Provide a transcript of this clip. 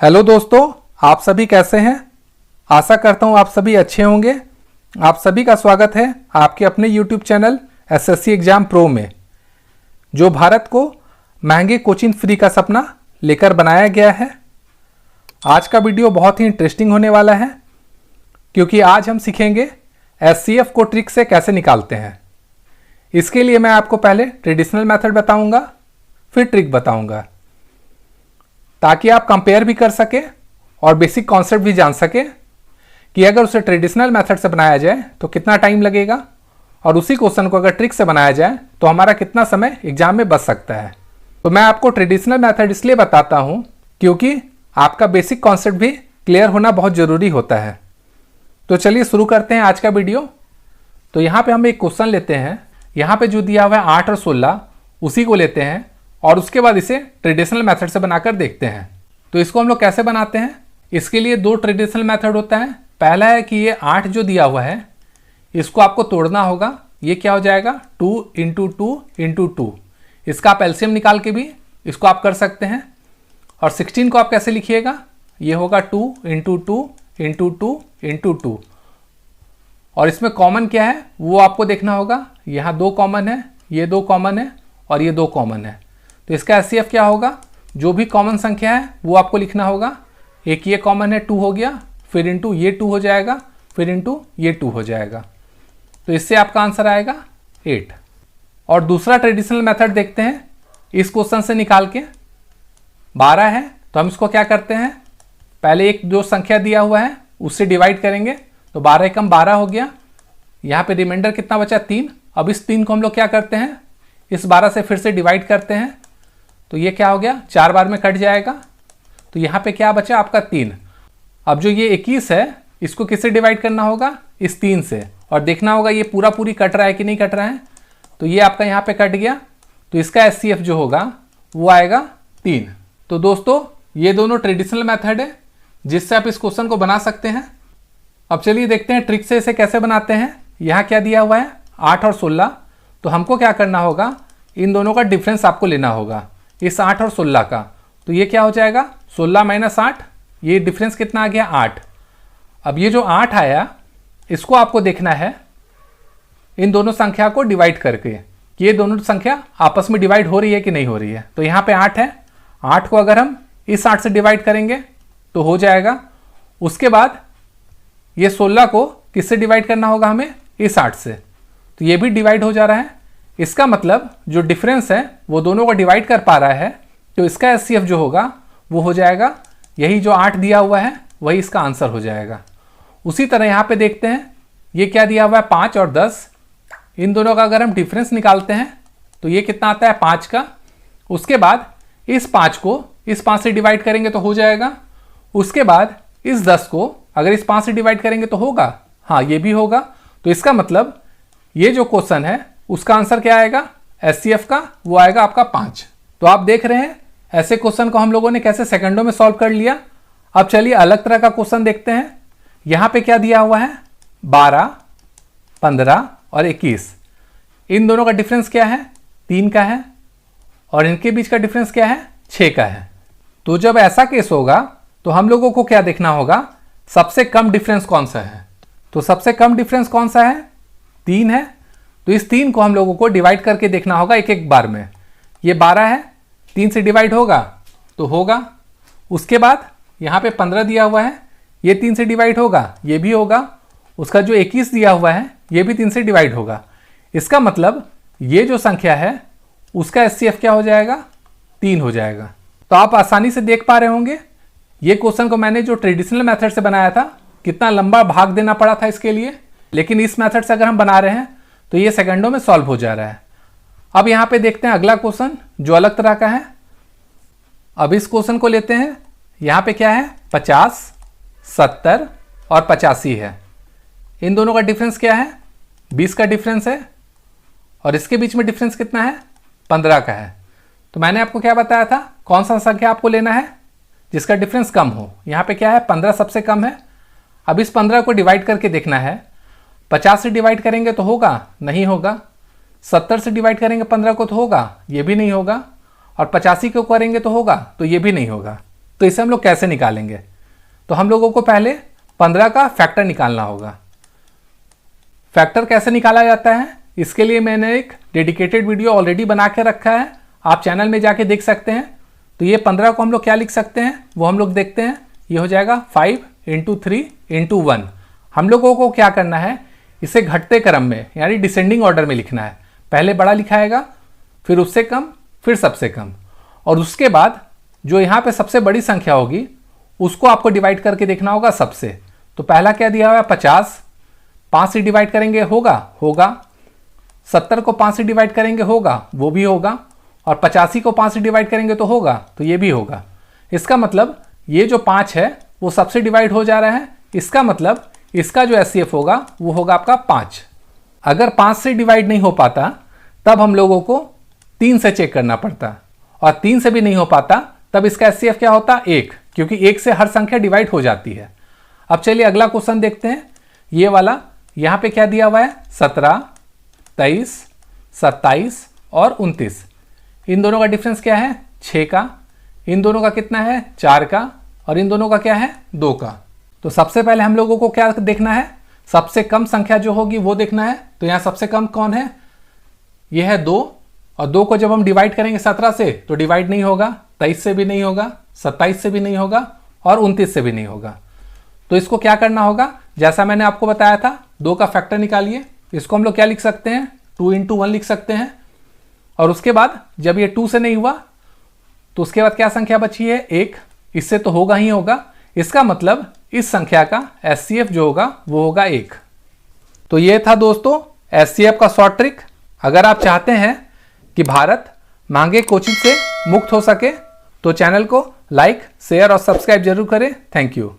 Hello दोस्तों, आप सभी कैसे हैं। आशा करता हूं आप सभी अच्छे होंगे। आप सभी का स्वागत है आपके अपने YouTube channel SSC exam pro में, जो भारत को महंगे कोचिंग फ्री का सपना लेकर बनाया गया है। आज का वीडियो बहुत ही इंटरेस्टिंग होने वाला है, क्योंकि आज हम सीखेंगे एचसीएफ को ट्रिक से कैसे निकालते हैं। इसके लिए मैं आपको पहले ट्रेडिशनल मेथड बताऊंगा, फिर ट्रिक बताऊंगा, ताकि आप कंपेयर भी कर सके और बेसिक कॉन्सेप्ट भी जान सके कि अगर उसे ट्रेडिशनल मेथड से बनाया जाए तो कितना टाइम लगेगा, और उसी क्वेश्चन को अगर ट्रिक से बनाया जाए तो हमारा कितना समय एग्जाम में बच सकता है। तो मैं आपको ट्रेडिशनल मेथड इसलिए बताता हूं क्योंकि आपका बेसिक कॉन्सेप्ट भी क्लियर होना बहुत ज़रूरी होता है। तो चलिए शुरू करते हैं आज का वीडियो। तो यहाँ पे हम एक क्वेश्चन लेते हैं। यहाँ पे जो दिया हुआ है 8 और 16, उसी को लेते हैं और उसके बाद इसे ट्रेडिशनल मेथड से बनाकर देखते हैं। तो इसको हम लोग कैसे बनाते हैं, इसके लिए दो ट्रेडिशनल मेथड होता है। पहला है कि ये 8 जो दिया हुआ है इसको आपको तोड़ना होगा। ये क्या हो जाएगा, 2 × 2 × 2। इसका आप एलसीएम निकाल के भी इसको आप कर सकते हैं। और 16 को आप कैसे लिखिएगा, ये होगा 2 × 2 × 2 × 2। और इसमें कॉमन क्या है वो आपको देखना होगा। यहाँ 2 कॉमन है, ये 2 कॉमन है और ये 2 कॉमन है। तो इसका एचसीएफ क्या होगा, जो भी कॉमन संख्या है वो आपको लिखना होगा। एक ये कॉमन है 2 हो गया, फिर इंटू ये 2 हो जाएगा, फिर इंटू ये 2 हो जाएगा। तो इससे आपका आंसर आएगा 8। और दूसरा ट्रेडिशनल मेथड देखते हैं इस क्वेश्चन से निकाल के। 12 है तो हम इसको क्या करते हैं, पहले एक जो संख्या दिया हुआ है उससे डिवाइड करेंगे। तो 12 × 12 हो गया। यहाँ पे रिमाइंडर कितना बचा, 3। अब इस 3 को हम लोग क्या करते हैं, इस 12 से फिर से डिवाइड करते हैं। तो ये क्या हो गया, 4 बार में कट जाएगा। तो यहाँ पे क्या बचा आपका 3। अब जो ये 21 है इसको किससे डिवाइड करना होगा, इस 3 से, और देखना होगा ये पूरा पूरी कट रहा है कि नहीं कट रहा है। तो ये आपका यहाँ पे कट गया। तो इसका एचसीएफ जो होगा वो आएगा 3। तो दोस्तों ये दोनों ट्रेडिशनल मेथड है जिससे आप इस क्वेश्चन को बना सकते हैं। अब चलिए देखते हैं ट्रिक से इसे कैसे बनाते हैं। यहाँ क्या दिया हुआ है, 8 और 16। तो हमको क्या करना होगा, इन दोनों का डिफरेंस आपको लेना होगा, इस 8 और 16 का। तो ये क्या हो जाएगा, 16 - 8। ये डिफरेंस कितना आ गया, 8। अब ये जो 8 आया इसको आपको देखना है इन दोनों संख्या को डिवाइड करके कि ये दोनों संख्या आपस में डिवाइड हो रही है कि नहीं हो रही है। तो यहाँ पे 8 है, 8 को अगर हम इस 8 से डिवाइड करेंगे तो हो जाएगा। उसके बाद ये 16 को किससे डिवाइड करना होगा हमें, इस 8 से। तो ये भी डिवाइड हो जा रहा है। इसका मतलब जो डिफरेंस है वो दोनों को डिवाइड कर पा रहा है। तो इसका एचसीएफ जो होगा वो हो जाएगा यही जो 8 दिया हुआ है वही इसका आंसर हो जाएगा। उसी तरह यहाँ पे देखते हैं ये क्या दिया हुआ है, 5 और 10। इन दोनों का अगर हम डिफरेंस निकालते हैं तो ये कितना आता है, 5 का। उसके बाद इस 5 को इस 5 से डिवाइड करेंगे तो हो जाएगा। उसके बाद इस 10 को अगर इस 5 से डिवाइड करेंगे तो होगा, हाँ ये भी होगा। तो इसका मतलब ये जो क्वेश्चन है उसका आंसर क्या आएगा, एचसीएफ का, वो आएगा आपका 5। तो आप देख रहे हैं ऐसे क्वेश्चन को हम लोगों ने कैसे सेकंडों में सॉल्व कर लिया। अब चलिए अलग तरह का क्वेश्चन देखते हैं। यहाँ पे क्या दिया हुआ है, 12, 15 और 21। इन दोनों का डिफरेंस क्या है, 3 का है, और इनके बीच का डिफरेंस क्या है, 6 का है। तो जब ऐसा केस होगा तो हम लोगों को क्या देखना होगा, सबसे कम डिफरेंस कौन सा है। तो सबसे कम डिफरेंस कौन सा है, 3 है। तो इस 3 को हम लोगों को डिवाइड करके देखना होगा एक एक बार में। ये 12 है, 3 से डिवाइड होगा तो होगा। उसके बाद यहाँ पे 15 दिया हुआ है, ये 3 से डिवाइड होगा, ये भी होगा। उसका जो 21 दिया हुआ है ये भी 3 से डिवाइड होगा। इसका मतलब ये जो संख्या है उसका एचसीएफ क्या हो जाएगा, 3 हो जाएगा। तो आप आसानी से देख पा रहे होंगे ये क्वेश्चन को मैंने जो ट्रेडिशनल मेथड से बनाया था कितना लंबा भाग देना पड़ा था इसके लिए, लेकिन इस मेथड से अगर हम बना रहे हैं तो ये सेकंडों में सॉल्व हो जा रहा है। अब यहाँ पे देखते हैं अगला क्वेश्चन जो अलग तरह का है। अब इस क्वेश्चन को लेते हैं। यहाँ पे क्या है, 50, 70 और 85 है। इन दोनों का डिफरेंस क्या है, 20 का डिफरेंस है, और इसके बीच में डिफरेंस कितना है, 15 का है। तो मैंने आपको क्या बताया था, कौन सा संख्या आपको लेना है जिसका डिफरेंस कम हो। यहाँ पे क्या है, 15 सबसे कम है। अब इस 15 को डिवाइड करके देखना है। 50 से डिवाइड करेंगे तो होगा, नहीं होगा। 70 से डिवाइड करेंगे 15 को तो होगा, ये भी नहीं होगा। और 85 को करेंगे तो होगा, तो ये भी नहीं होगा। तो इसे हम लोग कैसे निकालेंगे? तो हम लोगों को पहले 15 का फैक्टर निकालना होगा। फैक्टर कैसे निकाला जाता है, इसके लिए मैंने एक डेडिकेटेड वीडियो ऑलरेडी बना के रखा है, आप चैनल में जाके देख सकते हैं। तो ये 15 को हम लोग क्या लिख सकते हैं वो हम लोग देखते हैं। ये हो जाएगा 5 × 3 × 1। हम लोगों को क्या करना है, इसे घटते क्रम में यानी डिसेंडिंग ऑर्डर में लिखना है। पहले बड़ा लिखाएगा, फिर उससे कम, फिर सबसे कम, और उसके बाद जो यहाँ पे सबसे बड़ी संख्या होगी उसको आपको डिवाइड करके देखना होगा सबसे। तो पहला क्या दिया हुआ है 50, 5 से डिवाइड करेंगे होगा 70 को 5 से डिवाइड करेंगे होगा, वो भी होगा, और 85 को 5 से डिवाइड करेंगे तो होगा, तो ये भी होगा। इसका मतलब ये जो 5 है वो सबसे डिवाइड हो जा रहा है, इसका मतलब इसका जो एचसीएफ होगा वो होगा आपका 5। अगर 5 से डिवाइड नहीं हो पाता तब हम लोगों को 3 से चेक करना पड़ता, और 3 से भी नहीं हो पाता तब इसका एचसीएफ क्या होता 1, क्योंकि 1 से हर संख्या डिवाइड हो जाती है। अब चलिए अगला क्वेश्चन देखते हैं। ये वाला यहाँ पे क्या दिया हुआ है 17, 23, 27 और 29। इन दोनों का डिफरेंस क्या है 6 का, इन दोनों का कितना है 4 का, और इन दोनों का क्या है 2 का। तो सबसे पहले हम लोगों को क्या देखना है, सबसे कम संख्या जो होगी वो देखना है। तो यहाँ सबसे कम कौन है, ये है 2, और 2 को जब हम डिवाइड करेंगे 17 से तो डिवाइड नहीं होगा, 23 से भी नहीं होगा, 27 से भी नहीं होगा, और 29 से भी नहीं होगा। तो इसको क्या करना होगा, जैसा मैंने आपको बताया था 2 का फैक्टर निकालिए। इसको हम लोग क्या लिख सकते हैं 2 × 1 लिख सकते हैं, और उसके बाद जब ये 2 से नहीं हुआ तो उसके बाद क्या संख्या बची है 1, इससे तो होगा ही होगा। इसका मतलब इस संख्या का एचसीएफ जो होगा वो होगा 1। तो ये था दोस्तों एचसीएफ का शॉर्ट ट्रिक। अगर आप चाहते हैं कि भारत महंगे कोचिंग से मुक्त हो सके तो चैनल को लाइक, शेयर और सब्सक्राइब जरूर करें। Thank you.